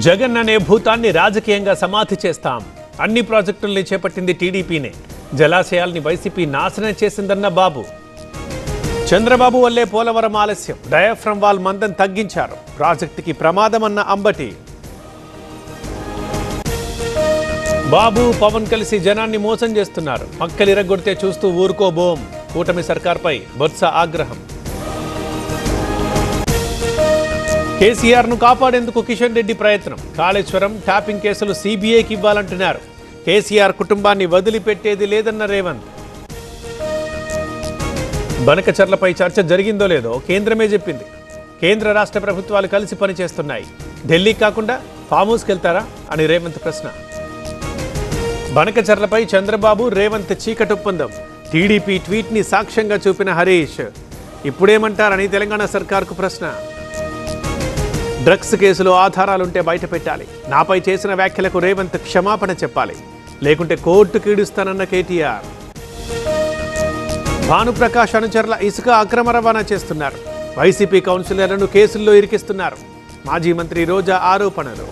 జగన్ అనే భూతాన్ని రాజకీయంగా సమాధి చేస్తాం. అన్ని ప్రాజెక్టుల్ని చేపట్టింది టీడీపీనే. జలాశయాల్ని వైసీపీ నాశనం చేసిందన్న బాబు. చంద్రబాబు వల్లే పోలవరం ఆలస్యం. డయాఫ్రమ్ వాల్ మందం తగ్గించారు. ప్రాజెక్టుకి ప్రమాదమన్న అంబటి. బాబు పవన్ కలిసి జనాన్ని మోసం చేస్తున్నారు. మక్కలిరగొడితే చూస్తూ ఊరుకోబోం. కూటమి సర్కార్పై బొత్స ఆగ్రహం. కేసీఆర్ ను కాపాడేందుకు కిషన్ రెడ్డి ప్రయత్నం. కాళేశ్వరం ట్యాపింగ్ కేసులు సీబీఐకి ఇవ్వాలంటున్నారు. కేసీఆర్ కుటుంబాన్ని వదిలిపెట్టేది లేదన్న రేవంత్. బనకచర్లపై చర్చ జరిగిందో లేదో కేంద్రమే చెప్పింది. కేంద్ర రాష్ట్ర ప్రభుత్వాలు కలిసి పనిచేస్తున్నాయి. ఢిల్లీ కాకుండా ఫామ్ హౌస్కి వెళ్తారా అని రేవంత్ ప్రశ్న. బనకచర్లపై చంద్రబాబు రేవంత్ చీకటొప్పందం. టీడీపీ ట్వీట్ ని సాక్ష్యంగా చూపిన హరీష్. ఇప్పుడేమంటారని తెలంగాణ సర్కార్కు ప్రశ్న. డ్రగ్స్ కేసులో ఆధారాలుంటే బయట పెట్టాలి. నాపై చేసిన వ్యాఖ్యలకు రేవంత్ క్షమాపణ చెప్పాలి, లేకుంటే కోర్టుకు ఈడుస్తానన్న కేటీఆర్. భానుప్రకాష్ అనుచరుల ఇసుక అక్రమ రవాణా చేస్తున్నారు. వైసీపీ కౌన్సిలర్లను కేసుల్లో ఇరికిస్తున్నారు. మాజీ మంత్రి రోజా ఆరోపణలు.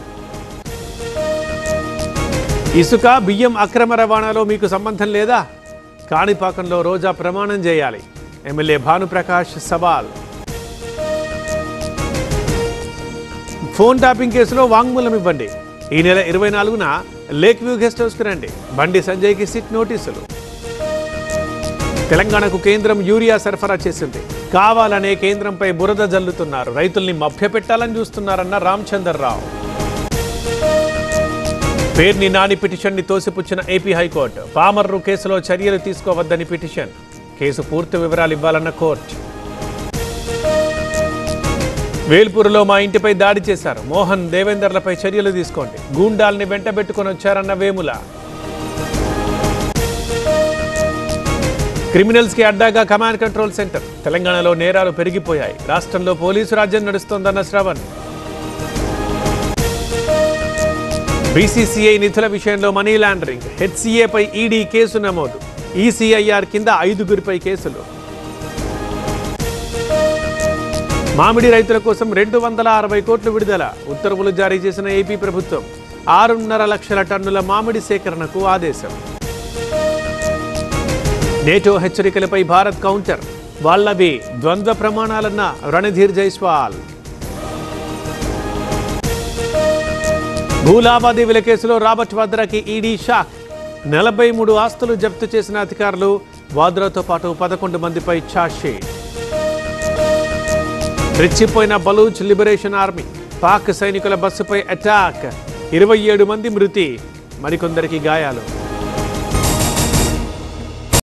ఇసుక బియ్యం అక్రమ రవాణాలో మీకు సంబంధం లేదా? కాణిపాకంలో రోజా ప్రమాణం చేయాలి. ఎమ్మెల్యే భానుప్రకాష్ సవాల్. ఫోన్ ట్యాపింగ్ కేసులో వాంగ్మూలం ఇవ్వండి. ఈ నెల 24న లేక్ వ్యూ గెస్ట్ హౌస్కి రండి. బండి సంజయ్కి సిట్ నోటీసులు. తెలంగాణకు కేంద్రం యూరియా సరఫరా చేసింది. కావాలనే కేంద్రంపై బురద జల్లుతున్నారు. రైతుల్ని మభ్యపెట్టాలని చూస్తున్నారన్న రామచందర్రావు. పేర్ని నాని పిటిషన్ని తోసిపుచ్చిన ఏపీ హైకోర్టు. పామర్రు కేసులో చర్యలు తీసుకోవద్దని పిటిషన్. కేసు పూర్తి వివరాలు ఇవ్వాలన్న కోర్టు. వేల్పూరులో మా ఇంటిపై దాడి చేశారు. మోహన్ దేవేందర్లపై చర్యలు తీసుకోండి. గూండాల్ని వెంటబెట్టుకుని వచ్చారన్న వేముల. క్రిమినల్స్ కి అడ్డాగా కమాండ్ కంట్రోల్ సెంటర్. తెలంగాణలో నేరాలు పెరిగిపోయాయి. రాష్ట్రంలో పోలీసు రాజ్యం నడుస్తోందన్న శ్రవణ్. బీసీసీఐ నిధుల విషయంలో మనీ లాండరింగ్. హెచ్సీఏపై ఈడీ కేసు నమోదు. ఈసీఐఆర్ కింద 5గురిపై కేసులు. మామిడి రైతుల కోసం 260 కోట్లు విడుదల. ఉత్తర్వులు జారీ చేసిన ఏపీ ప్రభుత్వం. 6.5 లక్షల టన్నుల మామిడి సేకరణకు ఆదేశం. నేటో హెచ్చరికలపై భారత్ కౌంటర్. వాళ్లవి ద్వంద్వ ప్రమాణాలన్న రణధీర్ జైస్వాల్. భూలావాదేవీల కేసులో రాబర్ట్ వాద్రాకి ఈడీ షాక్. 43 ఆస్తులు జప్తు చేసిన అధికారులు. వాద్రాతో పాటు 11 మందిపై ఛార్జ్షీట్. రెచ్చిపోయిన బలూచ్ లిబరేషన్ ఆర్మీ. పాక్ సైనికుల బస్సుపై అటాక్. 27 మంది మృతి, మరికొందరికి గాయాలు.